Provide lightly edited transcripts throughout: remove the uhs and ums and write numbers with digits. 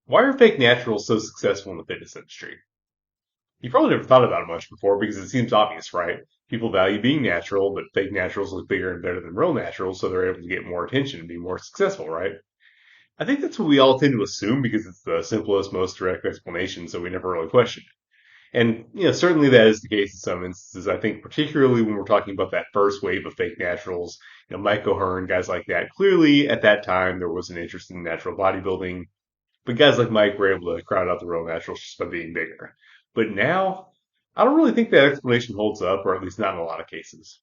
Why are fake naturals so successful in the fitness industry? You probably never thought about it much before because it seems obvious, right? People value being natural, but fake naturals look bigger and better than real naturals, so they're able to get more attention and be more successful, right? I think that's what we all tend to assume because it's the simplest, most direct explanation, so we never really question it. And, certainly that is the case in some instances. I think particularly when we're talking about that first wave of fake naturals, Mike O'Hearn, guys like that. Clearly at that time there was an interest in natural bodybuilding, but guys like Mike were able to crowd out the real naturals just by being bigger. But now, I don't really think that explanation holds up, or at least not in a lot of cases.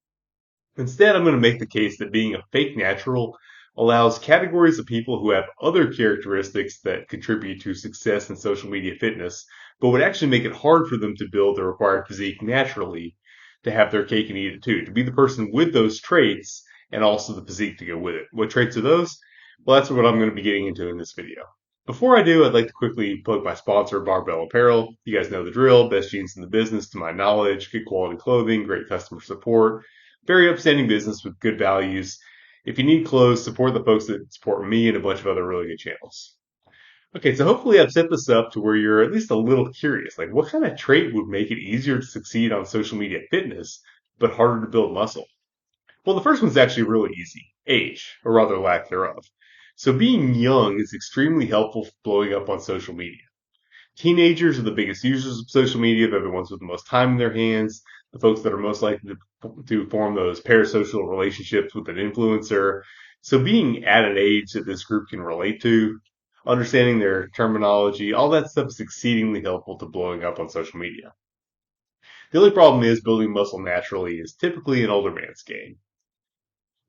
Instead, I'm going to make the case that being a fake natural allows categories of people who have other characteristics that contribute to success in social media fitness, but would actually make it hard for them to build the required physique naturally to have their cake and eat it too, to be the person with those traits and also the physique to go with it. What traits are those? Well, that's what I'm going to be getting into in this video. Before I do, I'd like to quickly plug my sponsor, Barbell Apparel. You guys know the drill. Best jeans in the business to my knowledge, good quality clothing, great customer support, very upstanding business with good values. If you need clothes, support the folks that support me and a bunch of other really good channels. Okay, so hopefully I've set this up to where you're at least a little curious. Like, what kind of trait would make it easier to succeed on social media fitness, but harder to build muscle? Well, the first one's actually really easy. Age, or rather lack thereof. So being young is extremely helpful for blowing up on social media. Teenagers are the biggest users of social media. They're the ones with the most time in their hands, the folks that are most likely to form those parasocial relationships with an influencer. So being at an age that this group can relate to, understanding their terminology, all that stuff is exceedingly helpful to blowing up on social media. The only problem is building muscle naturally is typically an older man's game.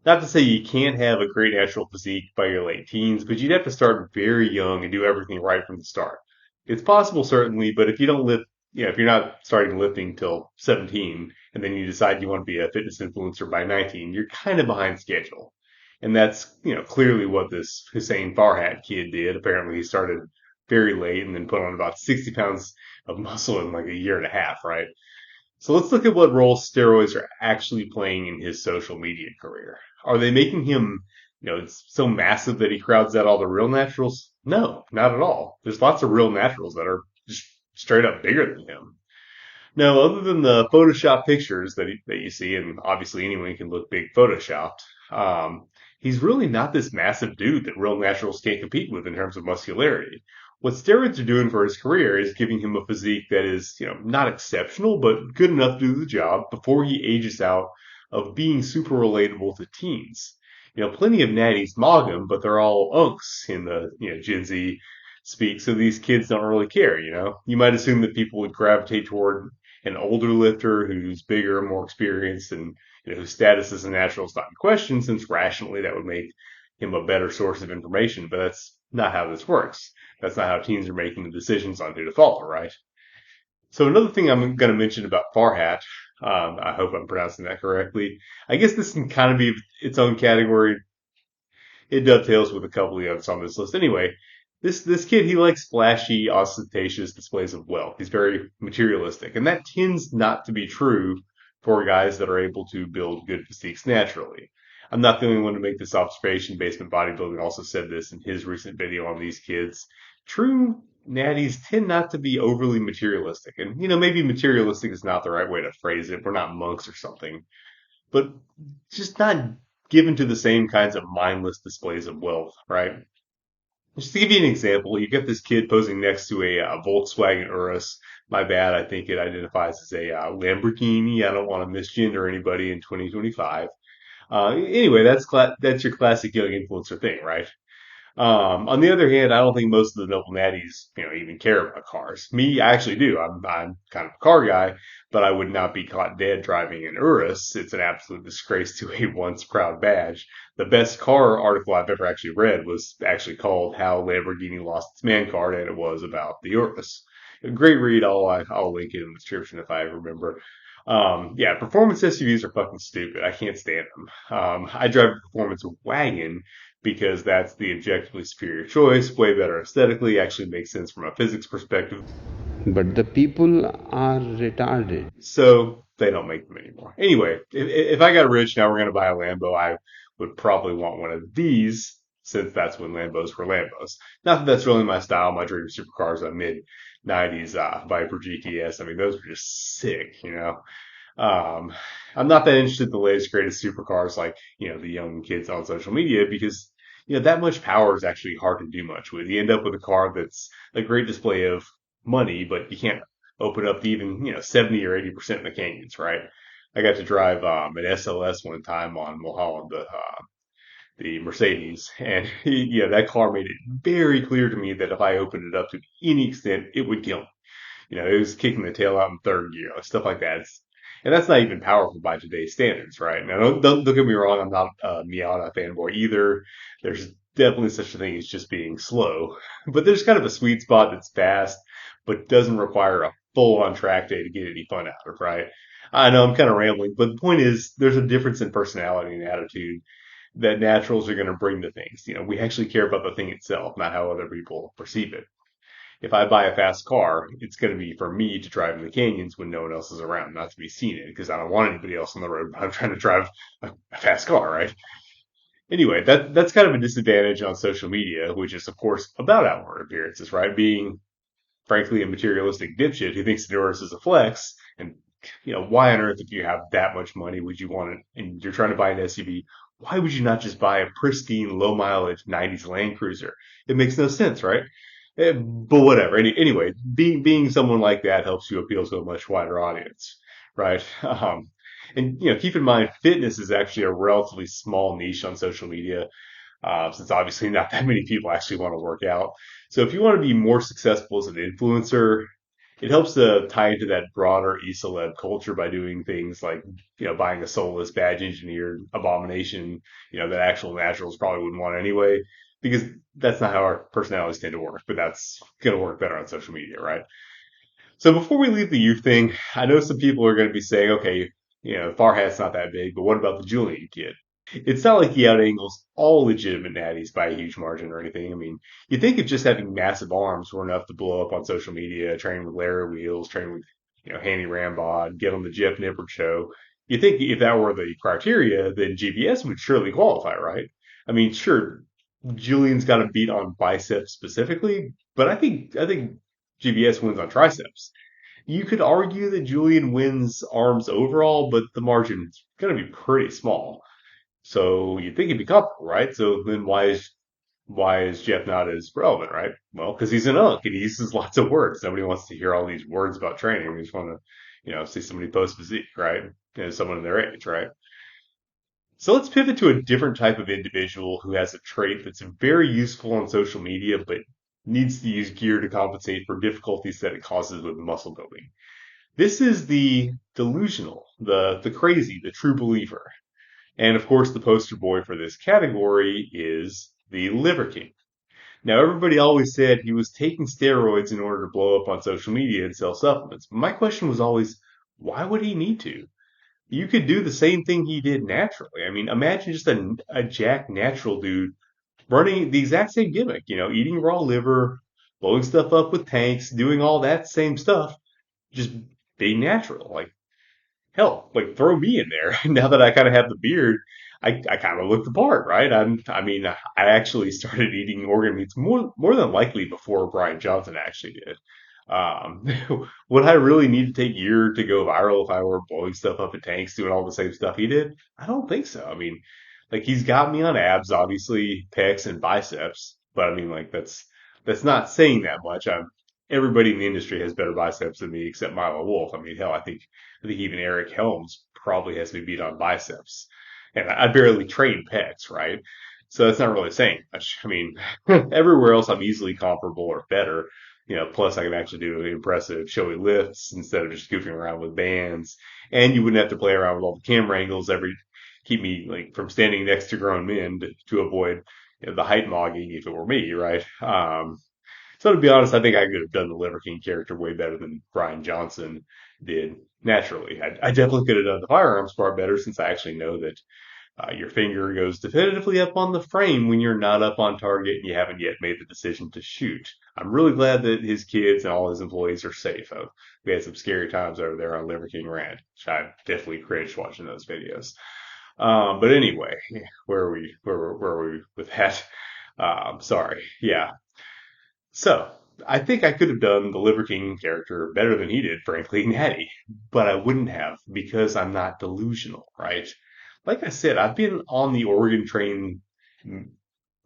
Not to say you can't have a great natural physique by your late teens, but you'd have to start very young and do everything right from the start. It's possible, certainly, but if you don't lift, if you're not starting lifting till 17 and then you decide you want to be a fitness influencer by 19, you're kind of behind schedule. And that's, clearly what this Hussein Farhat kid did. Apparently he started very late and then put on about 60 pounds of muscle in like a year and a half, right? So let's look at what role steroids are actually playing in his social media career. Are they making him, it's so massive that he crowds out all the real naturals? No, not at all. There's lots of real naturals that are just straight up bigger than him. No, other than the Photoshop pictures that you see, and obviously anyone can look big photoshopped, he's really not this massive dude that real naturals can't compete with in terms of muscularity. What steroids are doing for his career is giving him a physique that is, not exceptional, but good enough to do the job before he ages out of being super relatable to teens. Plenty of natties mock him, but they're all unks in the, Gen Z speak, so these kids don't really care. You might assume that people would gravitate toward an older lifter who's bigger, more experienced, and whose status as a natural is not in question, since rationally that would make him a better source of information. But that's not how this works. That's not how teens are making the decisions on who to follow, right? So another thing I'm going to mention about Farhat, I hope I'm pronouncing that correctly. I guess this can kind of be its own category. It dovetails with a couple of the others on this list. Anyway, this kid, he likes flashy, ostentatious displays of wealth. He's very materialistic, and that tends not to be true for guys that are able to build good physiques naturally. I'm not the only one to make this observation. Basement Bodybuilding also said this in his recent video on these kids. True natties tend not to be overly materialistic, and maybe materialistic is not the right way to phrase it. We're not monks or something, but just not given to the same kinds of mindless displays of wealth, right? Just to give you an example, you get this kid posing next to a Volkswagen Urus. My bad, I think it identifies as a Lamborghini. I don't want to misgender anybody in 2025. Anyway, that's your classic young influencer thing, right? On the other hand, I don't think most of the noble natties, even care about cars. Me, I actually do. I'm kind of a car guy, but I would not be caught dead driving an Urus. It's an absolute disgrace to a once proud badge. The best car article I've ever actually read was actually called "How Lamborghini Lost Its Man Card," and it was about the Urus. A great read. I'll link it in the description if I remember. Yeah, performance SUVs are fucking stupid. I can't stand them. I drive a performance wagon because that's the objectively superior choice, way better aesthetically, actually makes sense from a physics perspective. But the people are retarded. So they don't make them anymore. Anyway, if I got rich now, we're going to buy a Lambo, I would probably want one of these. since that's when Lambos were Lambos. Not that that's really my style. My dream supercars are mid 90s Viper GTS. I mean, those were just sick, you know. Um, I'm not that interested in the latest greatest supercars like, the young kids on social media because, that much power is actually hard to do much with. You end up with a car that's a great display of money, but you can't open up to even, 70 or 80% in the canyons, right? I got to drive, an SLS one time on Mulholland, the Mercedes, and that car made it very clear to me that if I opened it up to any extent, it would kill me. It was kicking the tail out in third gear, like stuff like that. And that's not even powerful by today's standards, right? Now, don't get me wrong, I'm not a Miata fanboy either. There's definitely such a thing as just being slow, but there's kind of a sweet spot that's fast, but doesn't require a full-on track day to get any fun out of, right? I know I'm kind of rambling, but the point is there's a difference in personality and attitude that naturals are going to bring to things. We actually care about the thing itself, not how other people perceive it. If I buy a fast car, it's going to be for me to drive in the canyons when no one else is around, not to be seen in, because I don't want anybody else on the road. I'm trying to drive a fast car, right? Anyway, that's kind of a disadvantage on social media, which is of course about outward appearances, right? Being frankly a materialistic dipshit who thinks Doris is a flex, and why on earth, if you have that much money, would you want it? And you're trying to buy an SUV, why would you not just buy a pristine, low mileage '90s Land Cruiser? It makes no sense, right? But whatever. Anyway, being someone like that helps you appeal to a much wider audience, right? And keep in mind, fitness is actually a relatively small niche on social media, since obviously not that many people actually want to work out. So if you want to be more successful as an influencer, it helps to tie into that broader e-celeb culture by doing things like, buying a soulless badge engineered abomination, that actual naturals probably wouldn't want anyway, because that's not how our personalities tend to work, but that's going to work better on social media, right? So before we leave the youth thing, I know some people are going to be saying, okay, Farhat's not that big, but what about the Julian kid? It's not like he outangles all legitimate natties by a huge margin or anything. I mean, you think if just having massive arms were enough to blow up on social media, train with Larry Wheels, train with, Hanny Rambod, get on the Jeff Nippard show, you think if that were the criteria, then GBS would surely qualify, right? I mean, sure, Julian's got a beat on biceps specifically, but I think GBS wins on triceps. You could argue that Julian wins arms overall, but the margin's going to be pretty small. So you'd think he'd be comfortable, right? So then why is Jeff not as relevant, right? Well, because he's an unk and he uses lots of words. Nobody wants to hear all these words about training. We just want to, see somebody post physique, right? Someone in their age, right? So let's pivot to a different type of individual who has a trait that's very useful on social media, but needs to use gear to compensate for difficulties that it causes with muscle building. This is the delusional, the crazy, the true believer. And of course, the poster boy for this category is the Liver King. Now, everybody always said he was taking steroids in order to blow up on social media and sell supplements. My question was always, why would he need to? You could do the same thing he did naturally. I mean, imagine just a jack natural dude running the exact same gimmick, eating raw liver, blowing stuff up with tanks, doing all that same stuff, just being natural. Like, hell, like throw me in there. Now that I kind of have the beard, I kind of look the part, right? I actually started eating organ meats more than likely before Brian Johnson actually did. Um, would I really need to take year to go viral if I were blowing stuff up in tanks, doing all the same stuff he did? I don't think so. I mean, like he's got me on abs, obviously pecs and biceps, but I mean, like that's not saying that much. Everybody in the industry has better biceps than me except Milo Wolf. I mean, hell, I think even Eric Helms probably has me beat on biceps, and I barely train pecs, right? So that's not really saying much. I mean, everywhere else I'm easily comparable or better. Plus I can actually do impressive showy lifts instead of just goofing around with bands. And you wouldn't have to play around with all the camera angles keep me like from standing next to grown men to avoid the height mogging if it were me, right? So to be honest, I think I could have done the Liver King character way better than Brian Johnson did naturally. I definitely could have done the firearms part better since I actually know that your finger goes definitively up on the frame when you're not up on target and you haven't yet made the decision to shoot. I'm really glad that his kids and all his employees are safe. We had some scary times over there on Liver King Rant, which I definitely cringed watching those videos. But anyway, where are we with that? Sorry. Yeah. So I think I could have done the Liver King character better than he did, frankly, Natty, but I wouldn't have because I'm not delusional, right? Like I said, I've been on the Oregon train,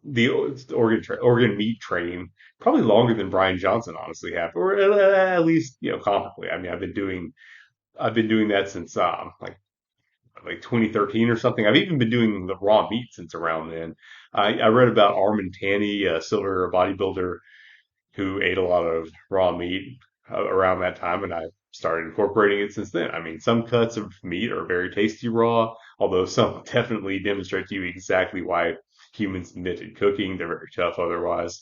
the Oregon meat train, probably longer than Brian Johnson honestly have, or at least comparably. I mean, I've been doing that since like 2013 or something. I've even been doing the raw meat since around then. I read about Armin Tanny, a silver bodybuilder who ate a lot of raw meat around that time, and I started incorporating it since then. I mean, some cuts of meat are very tasty raw, although some definitely demonstrate to you exactly why humans invented cooking. They're very tough otherwise.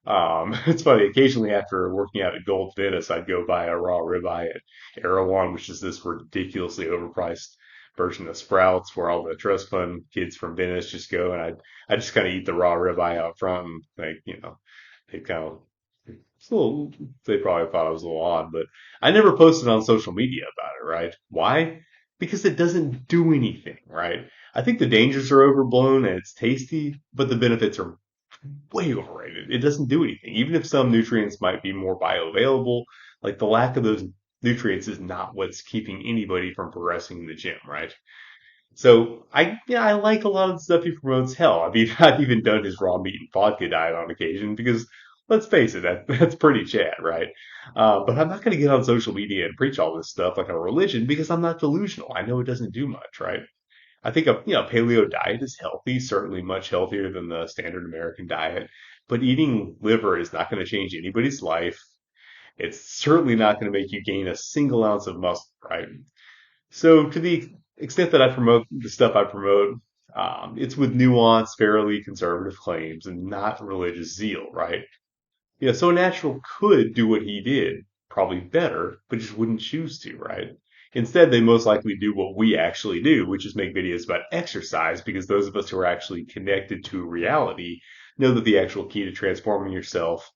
It's funny. Occasionally, after working out at Gold Venice, I'd go buy a raw ribeye at Erewhon, which is this ridiculously overpriced version of Sprouts, where all the trust fund kids from Venice just go, and I just kind of eat the raw ribeye out front, and like they kind of it's a little, they probably thought I was a little odd, but I never posted on social media about it, right? Why? Because it doesn't do anything, right? I think the dangers are overblown and it's tasty, but the benefits are way overrated. It doesn't do anything. Even if some nutrients might be more bioavailable, like the lack of those nutrients is not what's keeping anybody from progressing in the gym, right? So I like a lot of the stuff he promotes. Hell, I've even done his raw meat and vodka diet on occasion because let's face it, that's pretty Chad, right? But I'm not going to get on social media and preach all this stuff like a religion because I'm not delusional. I know it doesn't do much, right? I think a paleo diet is healthy, certainly much healthier than the standard American diet. But eating liver is not going to change anybody's life. It's certainly not going to make you gain a single ounce of muscle, right? So to the extent that I promote the stuff I promote, it's with nuanced, fairly conservative claims and not religious zeal, right? Yeah, so a natural could do what he did, probably better, but just wouldn't choose to, right? Instead, they most likely do what we actually do, which is make videos about exercise, because those of us who are actually connected to reality know that the actual key to transforming yourself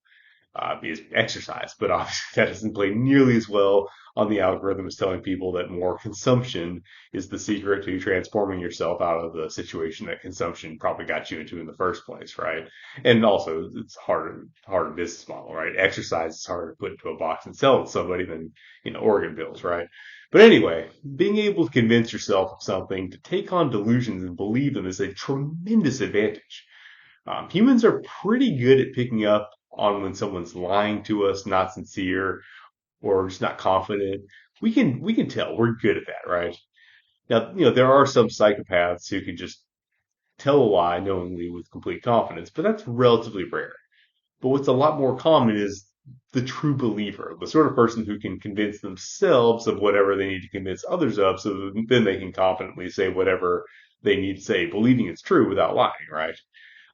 is exercise. But obviously, that doesn't play nearly as well on the algorithm as telling people that more consumption is the secret to transforming yourself out of the situation that consumption probably got you into in the first place, right? And also, it's harder business model, right? Exercise is harder to put into a box and sell to somebody than organ pills, right? But anyway, being able to convince yourself of something, to take on delusions and believe them is a tremendous advantage. Humans are pretty good at picking up on when someone's lying to us, not sincere, or just not confident. We can tell. We're good at that, right? Now, there are some psychopaths who can just tell a lie knowingly with complete confidence, but that's relatively rare. But what's a lot more common is the true believer, the sort of person who can convince themselves of whatever they need to convince others of, so that then they can confidently say whatever they need to say, believing it's true without lying, right?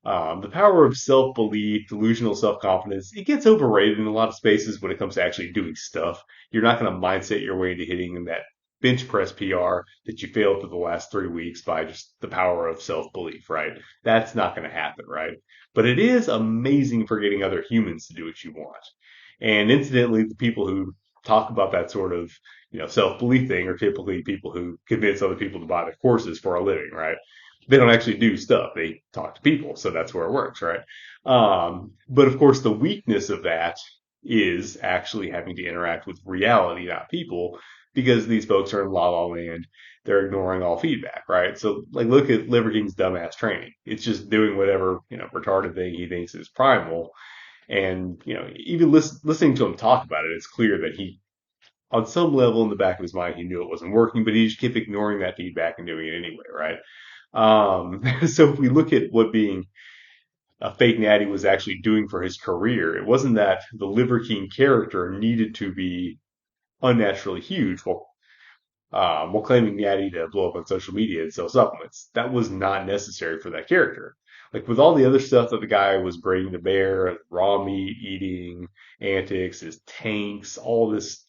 The power of self-belief, delusional self-confidence, it gets overrated in a lot of spaces when it comes to actually doing stuff. You're not going to mindset your way into hitting that bench press PR that you failed for the last 3 weeks by just the power of self-belief, right? That's not going to happen, right? But it is amazing for getting other humans to do what you want. And incidentally, the people who talk about that sort of, self-belief thing are typically people who convince other people to buy their courses for a living, right? They don't actually do stuff. They talk to people. So that's where it works, right? But of course, the weakness of that is actually having to interact with reality, not people, because these folks are in la la land. They're ignoring all feedback, right? So, like, look at Liver King's dumbass training. It's just doing whatever, retarded thing he thinks is primal. And, even listening to him talk about it, it's clear that he, on some level in the back of his mind, he knew it wasn't working, but he just kept ignoring that feedback and doing it anyway, right? So if we look at what being a fake natty was actually doing for his career, it wasn't that the Liver King character needed to be unnaturally huge while claiming natty to blow up on social media and sell supplements. That was not necessary for that character. Like with all the other stuff that the guy was bringing to bear, raw meat eating antics, his tanks, all this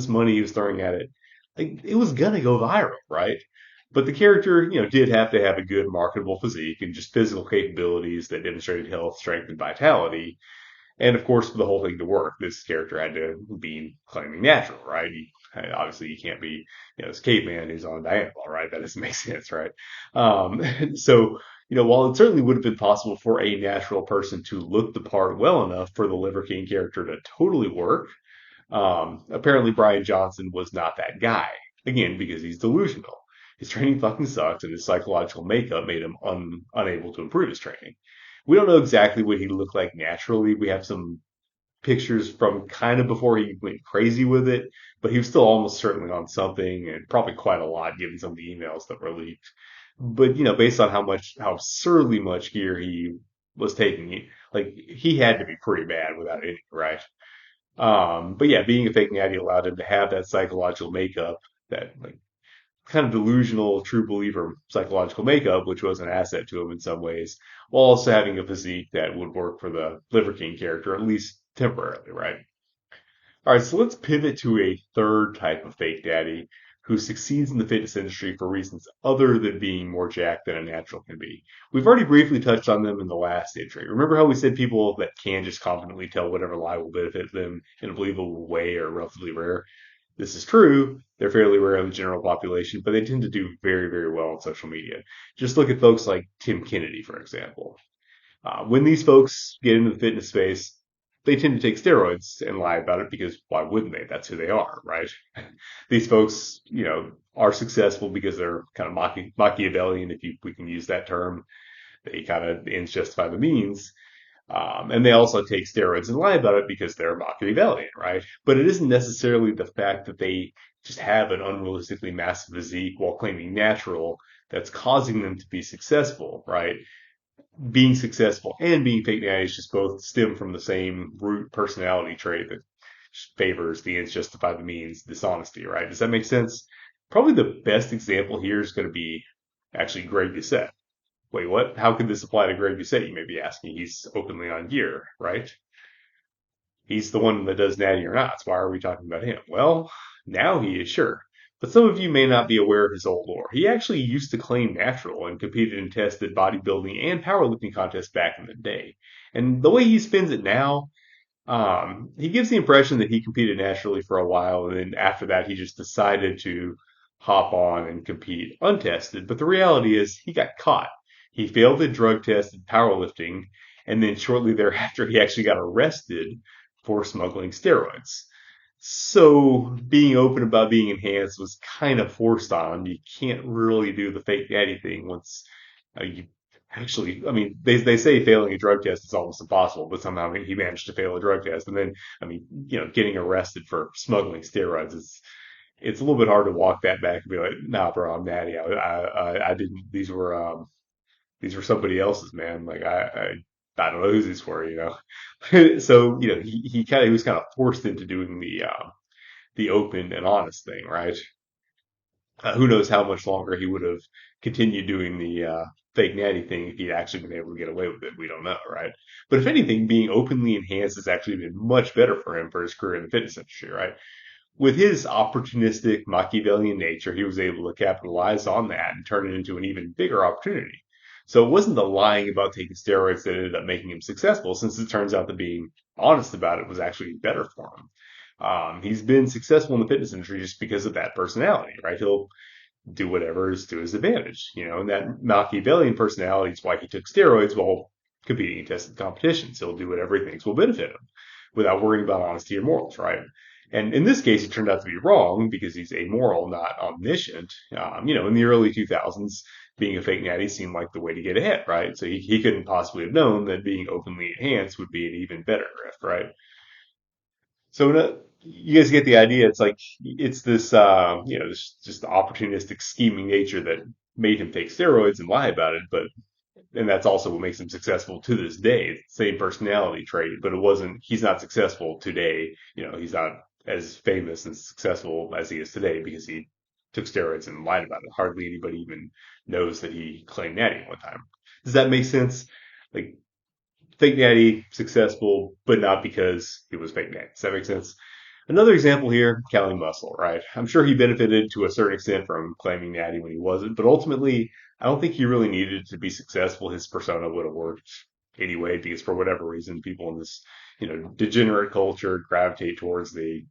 money he was throwing at it, like it was gonna go viral, right? But the character, did have to have a good marketable physique and just physical capabilities that demonstrated health, strength, and vitality. And of course, for the whole thing to work, this character had to be claiming natural, right? Obviously, you can't be, this caveman who's on Dianabol, right? That doesn't make sense, right? So, while it certainly would have been possible for a natural person to look the part well enough for the Liver King character to totally work, apparently Brian Johnson was not that guy. Again, because he's delusional. His training fucking sucked, and his psychological makeup made him unable to improve his training. We don't know exactly what he looked like naturally. We have some pictures from kind of before he went crazy with it, but he was still almost certainly on something, and probably quite a lot given some of the emails that were leaked. But based on how absurdly much gear he was taking, like he had to be pretty bad without any, right? But yeah, being a fake natty allowed him to have that psychological makeup, that like kind of delusional, true believer psychological makeup, which was an asset to him in some ways, while also having a physique that would work for the Liver King character, at least temporarily, right? All right, so let's pivot to a third type of fake daddy who succeeds in the fitness industry for reasons other than being more jacked than a natural can be. We've already briefly touched on them in the last entry. Remember how we said people that can just confidently tell whatever lie will benefit them in a believable way are relatively rare? This is true. They're fairly rare in the general population, but they tend to do very, very well on social media. Just look at folks like Tim Kennedy, for example. When these folks get into the fitness space, they tend to take steroids and lie about it because why wouldn't they? That's who they are, right? These folks, are successful because they're kind of Machiavellian, we can use that term. They kind of ends justify the means. And they also take steroids and lie about it because they're Machiavellian, right? But it isn't necessarily the fact that they just have an unrealistically massive physique while claiming natural that's causing them to be successful, right? Being successful and being fake natties just both stem from the same root personality trait that favors the ends justify the means dishonesty, right? Does that make sense? Probably the best example here is going to be actually Greg Doucette. Wait, what? How could this apply to Greg Doucette, you may be asking? He's openly on gear, right? He's the one that does natty or nots. Why are we talking about him? Well, now he is sure. But some of you may not be aware of his old lore. He actually used to claim natural and competed in tested bodybuilding and powerlifting contests back in the day. And the way he spins it now, he gives the impression that he competed naturally for a while, and then after that, he just decided to hop on and compete untested. But the reality is, he got caught. He failed the drug test in powerlifting, and then shortly thereafter, he actually got arrested for smuggling steroids. So being open about being enhanced was kind of forced on him. You can't really do the fake daddy thing once you actually, I mean, they say failing a drug test is almost impossible, but somehow he managed to fail a drug test. And then, I mean, getting arrested for smuggling steroids it's a little bit hard to walk that back and be like, nah, bro, I'm natty. I didn't, these were somebody else's, man. Like, I don't know who these were. So, he was kind of forced into doing the open and honest thing, right? Who knows how much longer he would have continued doing the fake natty thing if he'd actually been able to get away with it. We don't know, right? But if anything, being openly enhanced has actually been much better for him for his career in the fitness industry, right? With his opportunistic Machiavellian nature, he was able to capitalize on that and turn it into an even bigger opportunity. So it wasn't the lying about taking steroids that ended up making him successful, since it turns out that being honest about it was actually better for him. He's been successful in the fitness industry just because of that personality, right? He'll do whatever is to his advantage, and that Machiavellian personality is why he took steroids while competing in tested competitions. He'll do whatever he thinks will benefit him without worrying about honesty or morals, right? And in this case, he turned out to be wrong because he's amoral, not omniscient. In the early 2000s, being a fake natty seemed like the way to get ahead, right? So he couldn't possibly have known that being openly enhanced would be an even better grift, right? So you guys get the idea. It's like it's this, this just opportunistic, scheming nature that made him take steroids and lie about it. And that's also what makes him successful to this day. Same personality trait, but it wasn't. He's not successful today. He's not as famous and successful as he is today because he took steroids and lied about it. Hardly anybody even knows that he claimed natty one time. Does that make sense? Like fake natty, successful, but not because it was fake natty. Does that make sense? Another example here, Cali Muscle, right? I'm sure he benefited to a certain extent from claiming natty when he wasn't, but ultimately, I don't think he really needed to be successful. His persona would have worked anyway, because for whatever reason, people in this, degenerate culture gravitate towards the,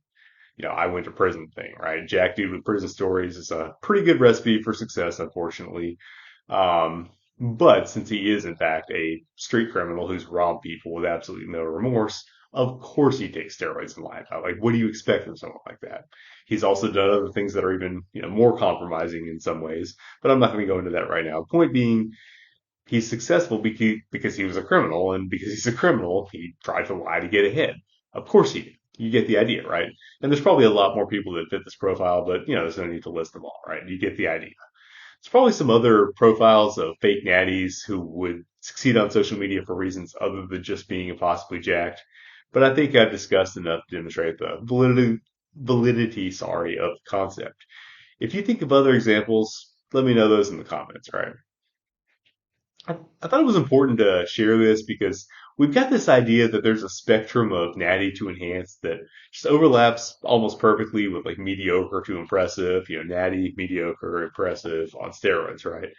I went to prison thing, right? Jack dude with prison stories is a pretty good recipe for success, unfortunately. But since he is, in fact, a street criminal who's robbed people with absolutely no remorse, of course he takes steroids in life. Like, what do you expect from someone like that? He's also done other things that are even, more compromising in some ways, but I'm not going to go into that right now. Point being, he's successful because he was a criminal, and because he's a criminal, he tried to lie to get ahead. Of course he did. You get the idea, right? And there's probably a lot more people that fit this profile, but there's no need to list them all, right? You get the idea. There's probably some other profiles of fake natties who would succeed on social media for reasons other than just being impossibly jacked. But I think I've discussed enough to demonstrate the validity, of the concept. If you think of other examples, let me know those in the comments, right? I thought it was important to share this because we've got this idea that there's a spectrum of natty to enhanced that just overlaps almost perfectly with like mediocre to impressive, natty, mediocre, impressive on steroids, right?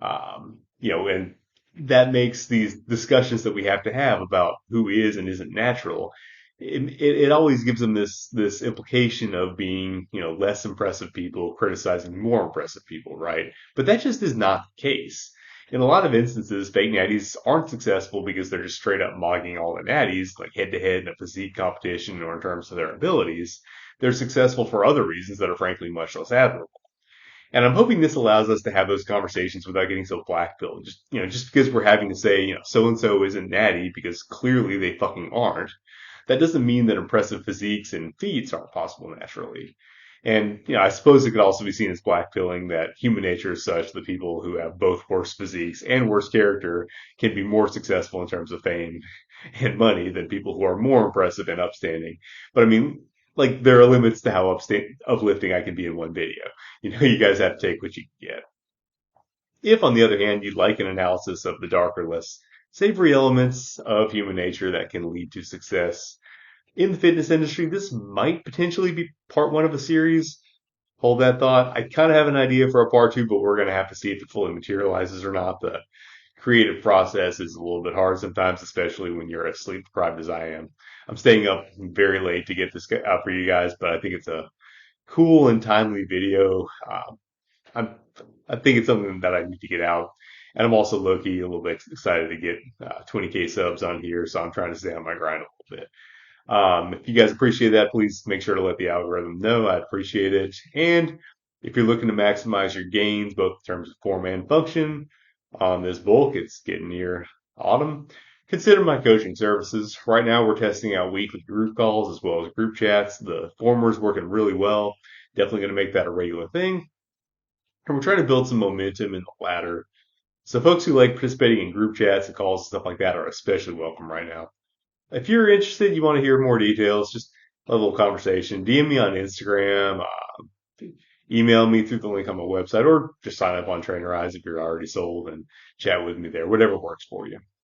And that makes these discussions that we have to have about who is and isn't natural. It always gives them this implication of being, less impressive people criticizing more impressive people, right? But that just is not the case. In a lot of instances, fake natties aren't successful because they're just straight up mogging all the natties, like head to head in a physique competition or in terms of their abilities. They're successful for other reasons that are frankly much less admirable. And I'm hoping this allows us to have those conversations without getting so black-pilled. Just because we're having to say, so and so isn't natty because clearly they fucking aren't. That doesn't mean that impressive physiques and feats aren't possible naturally. And, I suppose it could also be seen as blackpilling that human nature is such that people who have both worse physiques and worse character can be more successful in terms of fame and money than people who are more impressive and upstanding. But I mean, like, there are limits to how uplifting I can be in one video. You guys have to take what you can get. If, on the other hand, you'd like an analysis of the darker, less savory elements of human nature that can lead to success in the fitness industry, this might potentially be part one of a series. Hold that thought. I kind of have an idea for a part two, but we're going to have to see if it fully materializes or not. The creative process is a little bit hard sometimes, especially when you're as sleep deprived as I am. I'm staying up very late to get this out for you guys, but I think it's a cool and timely video. I'm, I think it's something that I need to get out. And I'm also low-key a little bit excited to get 20K subs on here, so I'm trying to stay on my grind a little bit. If you guys appreciate that, please make sure to let the algorithm know. I'd appreciate it. And if you're looking to maximize your gains, both in terms of form and function, on this bulk, it's getting near autumn. Consider my coaching services. Right now, we're testing out weekly group calls as well as group chats. The former is working really well. Definitely going to make that a regular thing. And we're trying to build some momentum in the latter. So folks who like participating in group chats and calls and stuff like that are especially welcome right now. If you're interested, you want to hear more details, just a little conversation, DM me on Instagram, email me through the link on my website, or just sign up on Trainer Eyes if you're already sold and chat with me there, whatever works for you.